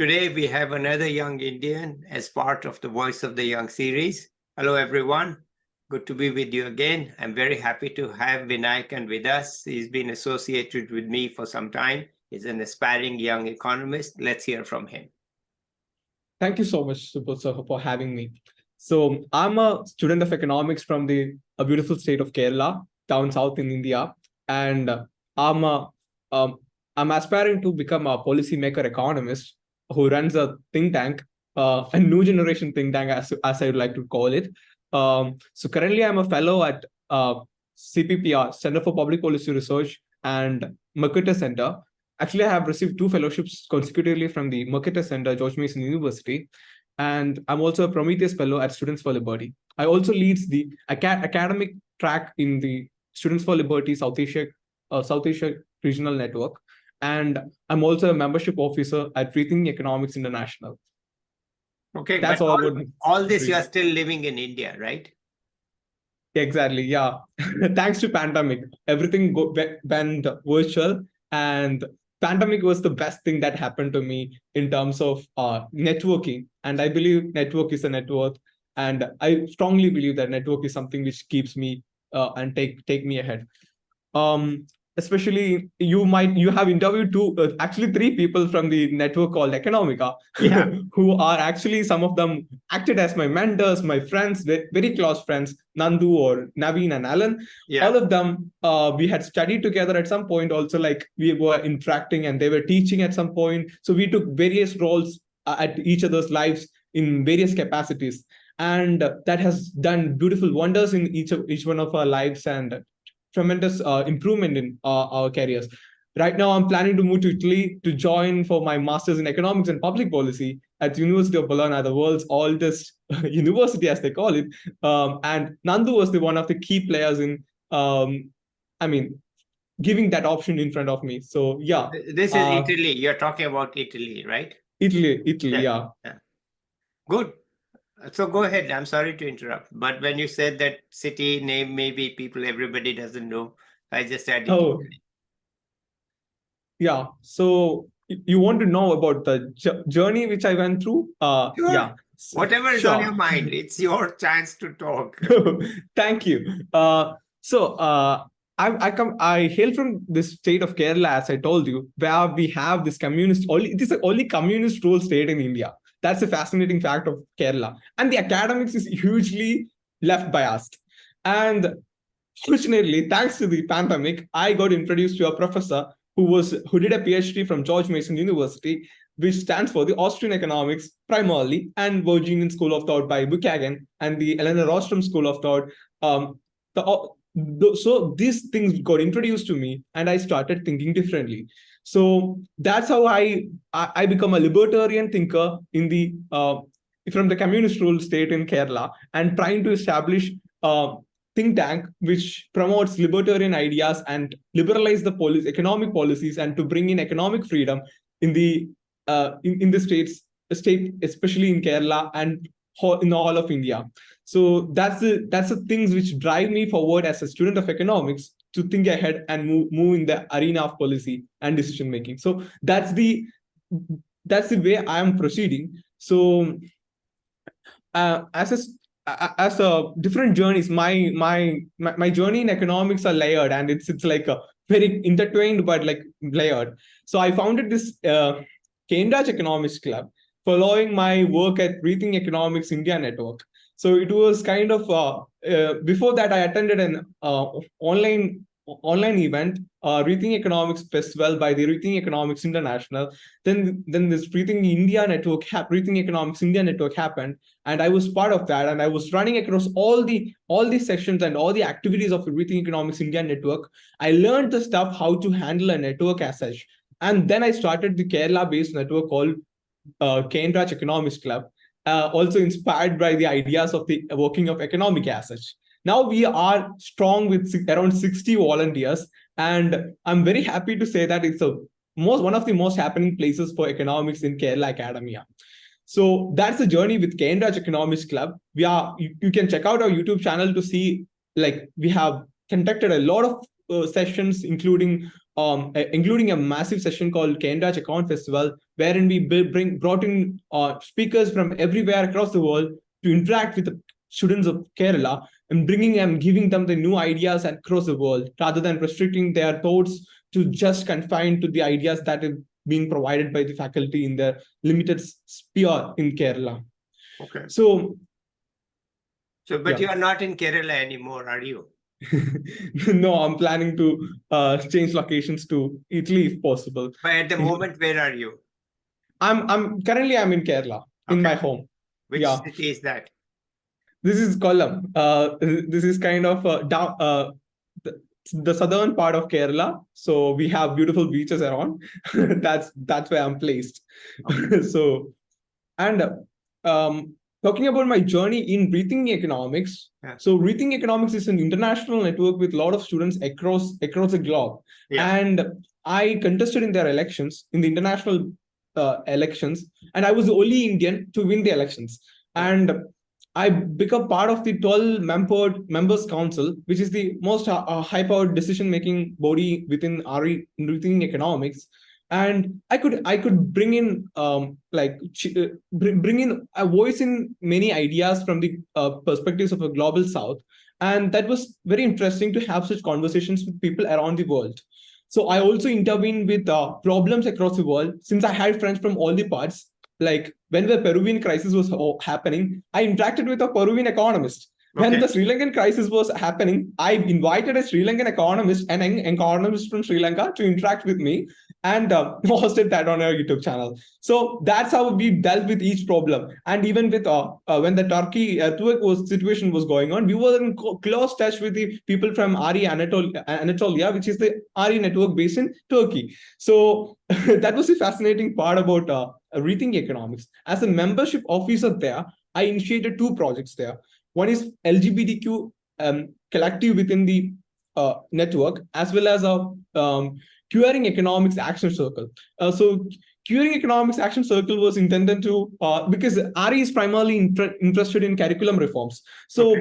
Today we have another young Indian as part of the Voice of the Young series. Hello, everyone. Good to be with you again. I'm very happy to have Vinayakan with us. He's been associated with me for some time. He's an aspiring young economist. Let's hear from him. Thank you so much, Subodh, sir, for having me. So I'm a student of economics from the beautiful state of Kerala, down south in India, and I'm a, um, I'm aspiring to become a policymaker economist who runs a think tank, a new generation think tank, as I would like to call it. So currently, I'm a fellow at CPPR, Center for Public Policy Research, and Mercator Center. Actually, I have received 2 fellowships consecutively from the Mercator Center, George Mason University, and I'm also a Prometheus Fellow at Students for Liberty. I also leads the academic track in the Students for Liberty South Asia Regional Network, and I'm also a membership officer at Rethink Economics International. Okay, that's all this you are still living in India, right? Exactly, yeah. Thanks to pandemic, everything went virtual, and pandemic was the best thing that happened to me in terms of networking. And I believe network is a net worth, and I strongly believe that network is something which keeps me and take me ahead. Especially you have interviewed actually 3 people from the network called Economica, yeah. who are actually, some of them acted as my mentors, my friends, very close friends, Nandu or Naveen and Alan. Yeah. All of them, we had studied together at some point also, like we were interacting and they were teaching at some point. So we took various roles at each other's lives in various capacities. And that has done beautiful wonders in each one of our lives, and tremendous improvement in our careers. Right now, I'm planning to move to Italy to join for my master's in economics and public policy at the University of Bologna, the world's oldest university, as they call it. And Nandu was one of the key players in, giving that option in front of me. So, yeah. This is Italy. You're talking about Italy, right? Italy, yeah. Good. So go ahead. I'm sorry to interrupt, but when you said that city name, maybe everybody doesn't know. I just added. Oh, yeah. So you want to know about the journey which I went through? Sure. Yeah. Whatever is on your mind, it's your chance to talk. Thank you. I hail from this state of Kerala, as I told you, where we have this communist. It is the only communist rule state in India. That's a fascinating fact of Kerala. And the academics is hugely left biased. And fortunately, thanks to the pandemic, I got introduced to a professor who did a PhD from George Mason University, which stands for the Austrian economics primarily, and Virginian School of Thought by Vinayakan, and the Eleanor Ostrom School of Thought. So these things got introduced to me, and I started thinking differently. So that's how I become a libertarian thinker in the from the communist rule state in Kerala, and trying to establish think tank which promotes libertarian ideas and liberalize the economic policies, and to bring in economic freedom in the in the state, especially in Kerala and in all of India. So that's the things which drive me forward as a student of economics, to think ahead and move in the arena of policy and decision making. So that's the way I am proceeding. So as different journeys, my journey in economics are layered, and it's like a very intertwined but like layered. So I founded this Cambridge Economics Club following my work at Rethink Economics India Network. So it was kind of before that I attended an online event, Rethink Economics Festival by the Rethink Economics International. Then this Rethink Economics India Network happened, and I was part of that, and I was running across all the sessions and all the activities of the Rethink Economics India Network. I learned the stuff how to handle a network as such, and then I started the Kerala-based network called Cambridge Economics Club, also inspired by the ideas of the working of economic as such. Now we are strong with around 60 volunteers, and I'm very happy to say that it's one of the most happening places for economics in Kerala academia. So that's the journey with Cambridge Economics Club. You can check out our YouTube channel to see, like, we have conducted a lot of sessions, including including a massive session called Cambridge Account Festival, wherein we brought in speakers from everywhere across the world to interact with the students of Kerala and bringing and giving them the new ideas across the world, rather than restricting their thoughts to just confine to the ideas that are being provided by the faculty in their limited sphere in Kerala. Okay. So, but you are not in Kerala anymore, are you? No, I'm planning to change locations to Italy if possible. But at the moment, where are you? I'm currently in Kerala, in my home. Which city is that? This is Kollam. This is kind of down the southern part of Kerala. So we have beautiful beaches around. that's where I'm placed. Okay. So, and talking about my journey in Rethink Economics. Yeah. So Rethink Economics is an international network with a lot of students across the globe. Yeah. And I contested in their elections, in the international elections, and I was the only Indian to win the elections. And I become part of the 12 members council, which is the most high-powered decision-making body within Rethink Economics. And I could bring in bring in a voice in many ideas from the perspectives of a global South, and that was very interesting to have such conversations with people around the world. So I also intervened with problems across the world, since I had friends from all the parts. Like when the Peruvian crisis was happening, I interacted with a Peruvian economist. When the Sri Lankan crisis was happening, I invited a Sri Lankan economist and an economist from Sri Lanka to interact with me, and hosted that on our YouTube channel. So that's how we dealt with each problem. And even with when the Turkey situation was going on, we were in close touch with the people from Anatolia, which is the RE network based in Turkey. So that was the fascinating part about Rethink Economics. As a membership officer there, I initiated 2 projects there. One is LGBTQ collective within the network, as well as a Curing Economics Action Circle. So Curing Economics Action Circle was intended to, because RE is primarily interested in curriculum reforms. So,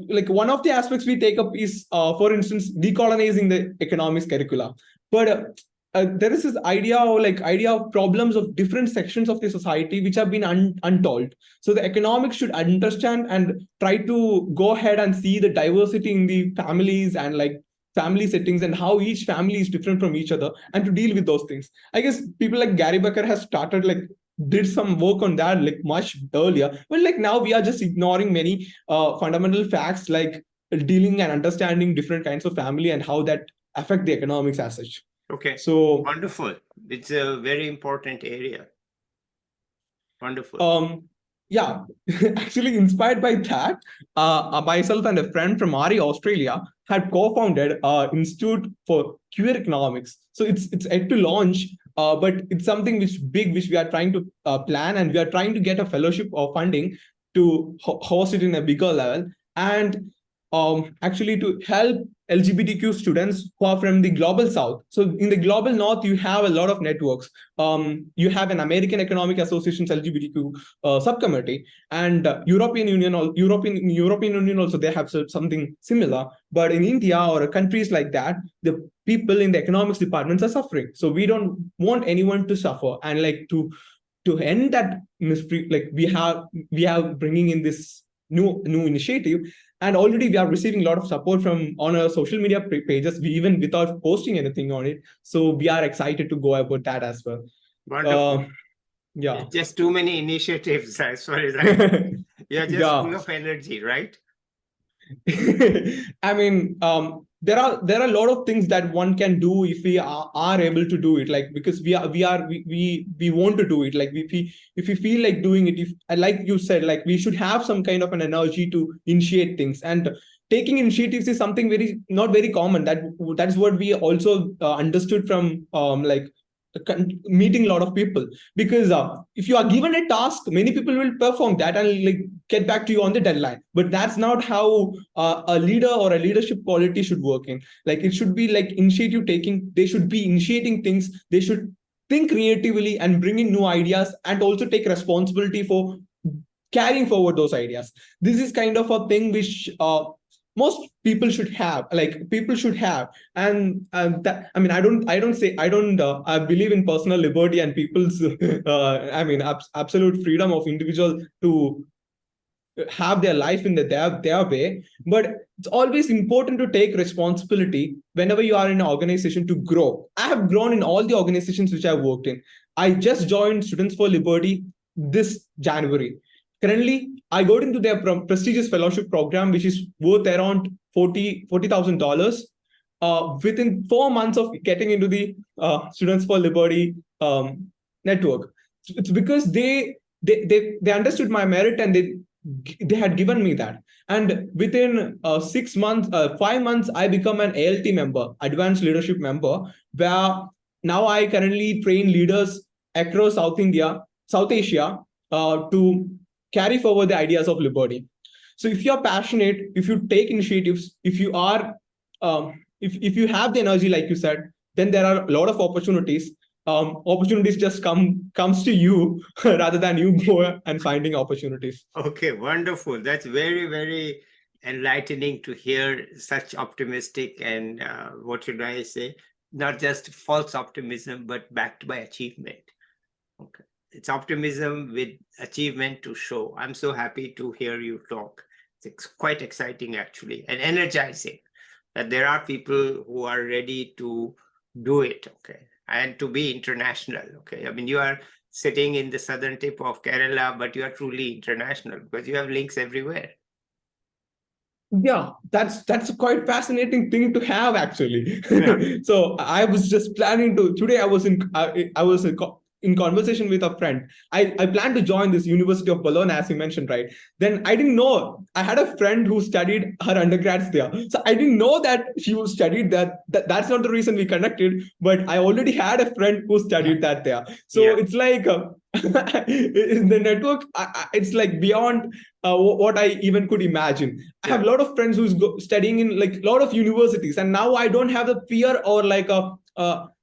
like one of the aspects we take up is, for instance, decolonizing the economics curricula. But there is this idea of problems of different sections of the society which have been untold. So the economics should understand and try to go ahead and see the diversity in the families and like family settings and how each family is different from each other, and to deal with those things. I guess people like Gary Becker has started did some work on that much earlier. But now we are just ignoring many fundamental facts, like dealing and understanding different kinds of family and how that affect the economics as such. Okay. So wonderful. It's a very important area. Wonderful. Yeah, actually inspired by that, myself and a friend from RE Australia had co-founded Institute for Queer Economics. So it's yet to launch, but it's something which we are trying to plan, and we are trying to get a fellowship or funding to host it in a bigger level, and actually to help LGBTQ students who are from the global South. So in the global North, you have a lot of networks. You have an American Economic Association's LGBTQ subcommittee, and European Union also, they have something similar. But in India or countries like that, the people in the economics departments are suffering. So we don't want anyone to suffer, and to end that mystery, we have bringing in this new initiative. And already we are receiving a lot of support on our social media pages, even without posting anything on it. So we are excited to go about that as well. Wonderful. Yeah. It's just too many initiatives as far as I know. You're just full of energy, right? I mean, there are a lot of things that one can do if we are able to do it, because we want to do it. If we feel like doing it, if like you said, we should have some kind of an energy to initiate things, and taking initiatives is something not very common. That's what we also understood from meeting a lot of people, because if you are given a task, many people will perform that and get back to you on the deadline. But that's not how a leader or a leadership quality should work in. It should be initiative taking. They should be initiating things. They should think creatively and bring in new ideas, and also take responsibility for carrying forward those ideas. This is kind of a thing which most people should have, and that, I mean, I don't I believe in personal liberty and people's absolute freedom of individual to have their life in their way. But it's always important to take responsibility whenever you are in an organization to grow. I have grown in all the organizations which I've worked in. I just joined Students for Liberty this January. Currently, I got into their prestigious fellowship program, which is worth around $40,000. Within 4 months of getting into the Students for Liberty network, it's because they understood my merit, and they had given me that. And within 6 months, 5 months, I become an ALT member, advanced leadership member, where now I currently train leaders across South Asia, to carry forward the ideas of liberty. So if you're passionate, if you take initiatives, if you are, if you have the energy, like you said, then there are a lot of opportunities. Opportunities just comes to you rather than you go and finding opportunities. Okay, wonderful. That's very, very enlightening to hear such optimistic and what should I say, not just false optimism, but backed by achievement. Okay, it's optimism with achievement to show. I'm so happy to hear you talk. It's quite exciting, actually, and energizing that there are people who are ready to do it. Okay, and to be international. Okay, I mean, you are sitting in the southern tip of Kerala, but you are truly international because you have links everywhere. Yeah, that's a quite fascinating thing to have, actually. Yeah. So I was just planning to today. I was in conversation with a friend. I planned to join this University of Bologna, as you mentioned, right? Then I didn't know. I had a friend who studied her undergrads there, so I didn't know that she was studied that. That's not the reason we connected. But I already had a friend who studied that there. So it's like the network. It's like beyond what I even could imagine. I have a lot of friends who's studying in like a lot of universities, and now I don't have the fear or like a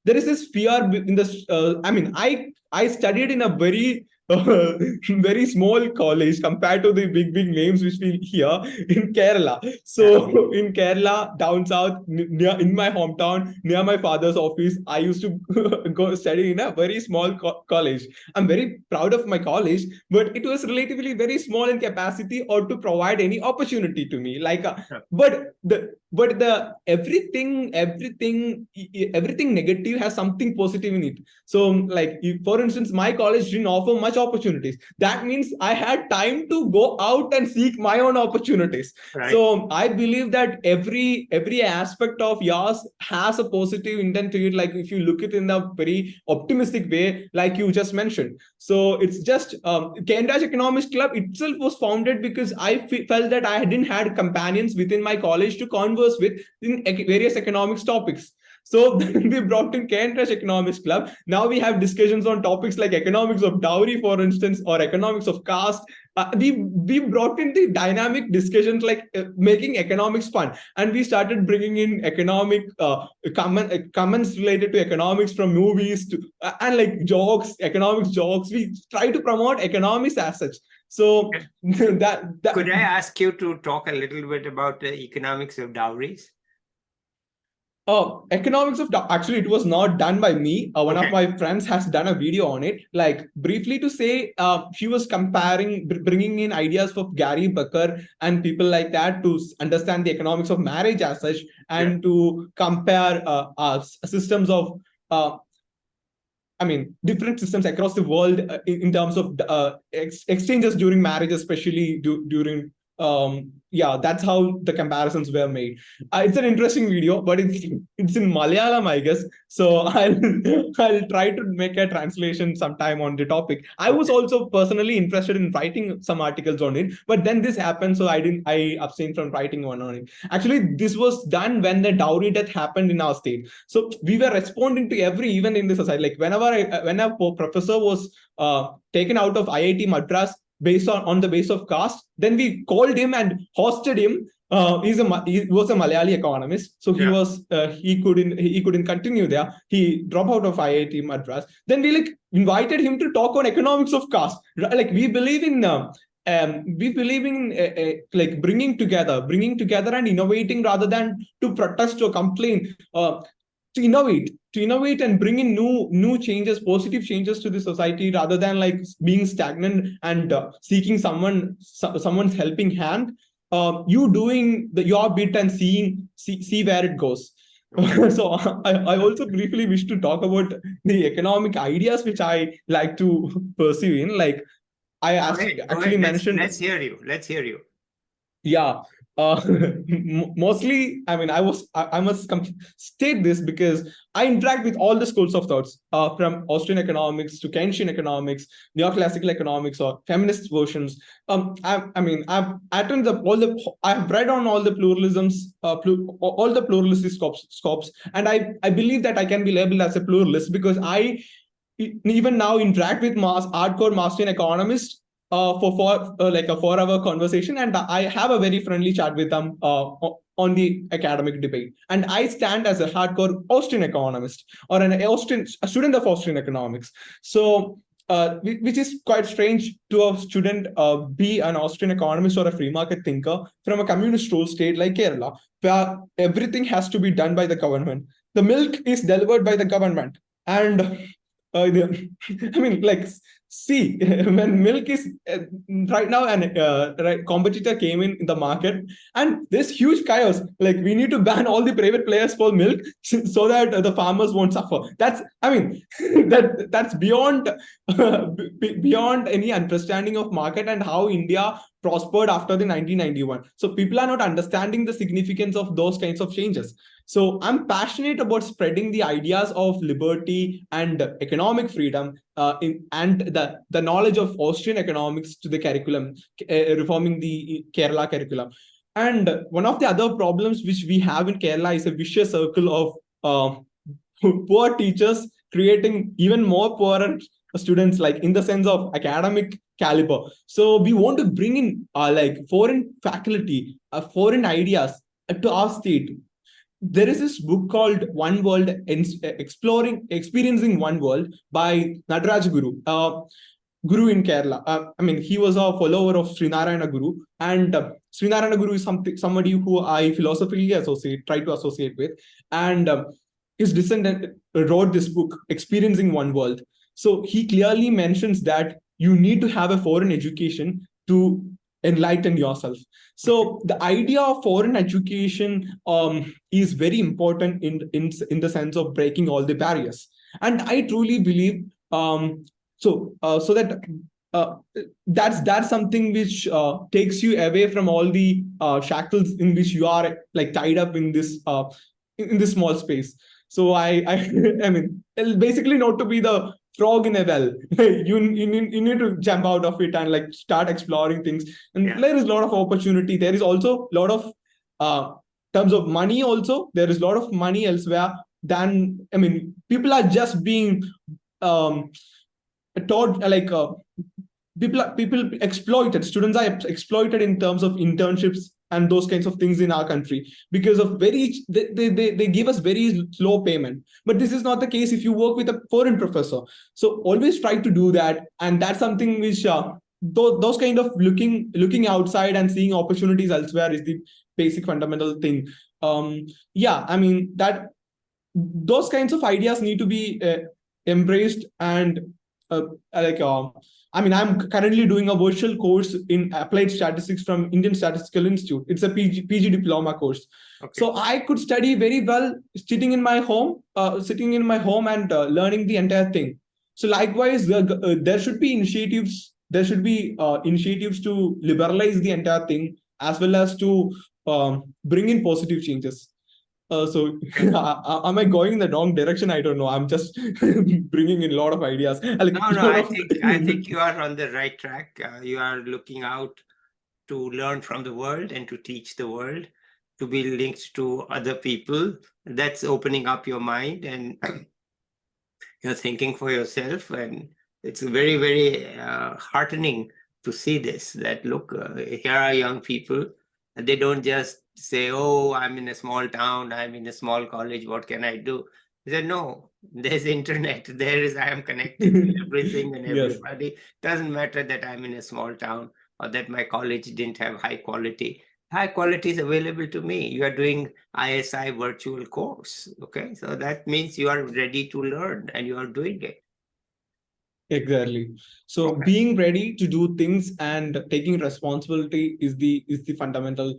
there is this fear in this. I studied in a very very small college compared to the big names which we hear in Kerala. So in Kerala, down south, near in my hometown, near my father's office, I used to go study in a very small college. I'm very proud of my college, but it was relatively very small in capacity or to provide any opportunity to me. But the everything negative has something positive in it. So like, for instance, my college didn't offer much opportunities. That means I had time to go out and seek my own opportunities. Right. So I believe that every aspect of yours has a positive intent to it. Like if you look it in a very optimistic way, like you just mentioned. So it's just Cambridge Economist Club itself was founded because I felt that I didn't had companions within my college to converse with in various economics topics. So then we brought in Cambridge Economics Club. Now we have discussions on topics like economics of dowry, for instance, or economics of caste. We brought in the dynamic discussions like making economics fun, and we started bringing in economic comments related to economics from movies to and like jokes, economics jokes. We try to promote economics as such. So that could I ask you to talk a little bit about the economics of dowries? Economics of actually, it was not done by me. One of my friends has done a video on it. Like briefly to say, she was comparing, bringing in ideas for Gary Becker and people like that to understand the economics of marriage as such, and to compare systems of different systems across the world in terms of exchanges during marriage, especially during that's how the comparisons were made. It's an interesting video, but it's in Malayalam, I guess. So I'll try to make a translation sometime on the topic. I was also personally interested in writing some articles on it, but then this happened, so I abstained from writing one on it. Actually, this was done when the dowry death happened in our state. So we were responding to every event in the society. Like when a professor was taken out of IIT Madras based on the base of caste, then we called him and hosted him. He was a Malayali economist, so he couldn't continue there. He dropped out of IIT Madras. Then we invited him to talk on economics of caste. Like we believe in we believe in like bringing together and innovating rather than to protest or complain. To innovate and bring in new changes, positive changes to the society, rather than like being stagnant and seeking someone's helping hand. You doing your bit and see where it goes. So I also briefly wish to talk about the economic ideas which I like to pursue in, like I Go actually ahead. mentioned. Let's hear you. Let's hear you. Yeah. Mostly, I mean, I must state this because I interact with all the schools of thoughts, from Austrian economics to Keynesian economics, neoclassical economics, or feminist versions. I mean, I've read on all the pluralisms, all the pluralistic scopes, and I believe that I can be labeled as a pluralist because I even now interact with hardcore Austrian economists for like a 4 hour conversation, and I have a very friendly chat with them on the academic debate. And I stand as a hardcore Austrian economist or a student of Austrian economics. So which is quite strange to a student be an Austrian economist or a free market thinker from a communist rule state like Kerala, where everything has to be done by the government. The milk is delivered by the government, and I mean, like, see, when milk is right now, and right, competitor came in the market, and there's huge chaos. Like, we need to ban all the private players for milk so that the farmers won't suffer. That's, I mean, that's beyond beyond any understanding of market and how India prospered after the 1991. So people are not understanding the significance of those kinds of changes. So I'm passionate about spreading the ideas of liberty and economic freedom, and the knowledge of Austrian economics to the curriculum, reforming the Kerala curriculum. And one of the other problems which we have in Kerala is a vicious circle of poor teachers creating even more poorer students, like in the sense of academic caliber. So we want to bring in like foreign faculty, foreign ideas to our state. There is this book called One World, Experiencing One World by Nataraj Guru in Kerala. I mean, he was a follower of Srinarayana Guru, and Srinarayana Guru is somebody who I philosophically try to associate with, and his descendant wrote this book, Experiencing One World. So he clearly mentions that you need to have a foreign education to enlighten yourself. So the idea of foreign education is very important in the sense of breaking all the barriers. And I truly believe so that that's something which takes you away from all the shackles in which you are like tied up in this small space. So I mean, basically not to be the frog in a well. You need to jump out of it and like start exploring things. And there is a lot of opportunity. There is also a lot of terms of money. Also, there is a lot of money elsewhere than, I mean, people are just being taught like people exploited. Students are exploited in terms of internships and those kinds of things in our country because of they give us very low payment. But this is not the case if you work with a foreign professor. So always try to do that, and that's something which those kind of looking outside and seeing opportunities elsewhere is the basic fundamental thing. Yeah, I mean, that those kinds of ideas need to be embraced. And like I mean, I'm currently doing a virtual course in applied statistics from Indian Statistical Institute. It's a PG diploma course. Okay. So I could study very well sitting in my home and learning the entire thing. So likewise, there should be initiatives. There should be initiatives to liberalize the entire thing, as well as to bring in positive changes. So am I going in the wrong direction? I don't know. I'm just bringing in a lot of ideas. I think you are on the right track. You are looking out to learn from the world and to teach the world, to be linked to other people. That's opening up your mind, and you're thinking for yourself. And it's very, very heartening to see this, that look, here are young people, and they don't just say, oh, I'm in a small town, I'm in a small college, what can I do? They said, no, there's internet, I am connected to everything and everybody. Yes. Doesn't matter that I'm in a small town. or that my college didn't have high quality. High quality is available to me. You are doing ISI virtual course. Okay. So that means you are ready to learn and you are doing it. Exactly. So Okay. being ready to do things and taking responsibility is the fundamental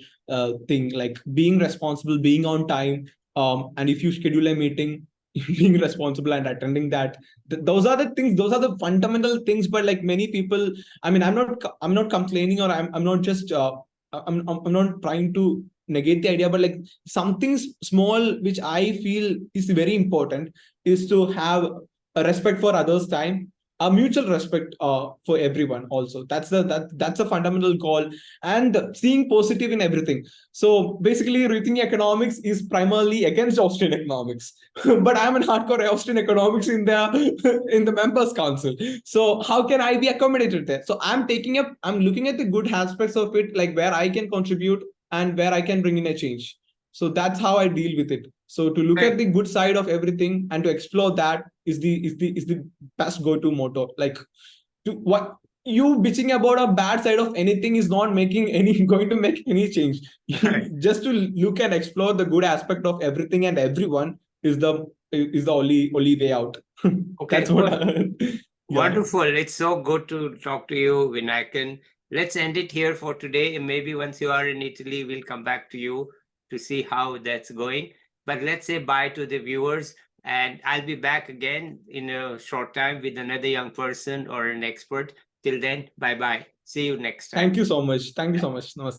thing. Like being responsible, being on time, and if you schedule a meeting, being responsible and attending that. Those are the things. Those are the fundamental things. But like many people, I mean, I'm not complaining, or I'm not just I'm not trying to negate the idea, but like something small which I feel is very important is to have a respect for others' time, a mutual respect for everyone. Also, that's a fundamental goal, and seeing positive in everything. So basically, rethinking economics is primarily against Austrian economics, but I'm an hardcore Austrian economics in the in the members council. So how can I be accommodated there? So I'm looking at the good aspects of it, like where I can contribute and where I can bring in a change. So that's how I deal with it. So to look at the good side of everything and to explore that is the best go-to motto. Like to what you bitching about a bad side of anything is not making any going to make any change. Just to look and explore the good aspect of everything and everyone is the only way out. Okay. That's what yeah. Wonderful. It's so good to talk to you, Vinayakan. Let's end it here for today. And maybe once you are in Italy, we'll come back to you to see how that's going. But let's say bye to the viewers. And I'll be back again in a short time with another young person or an expert. Till then, bye bye. See you next time. Thank you so much. Thank you so much. Namaste.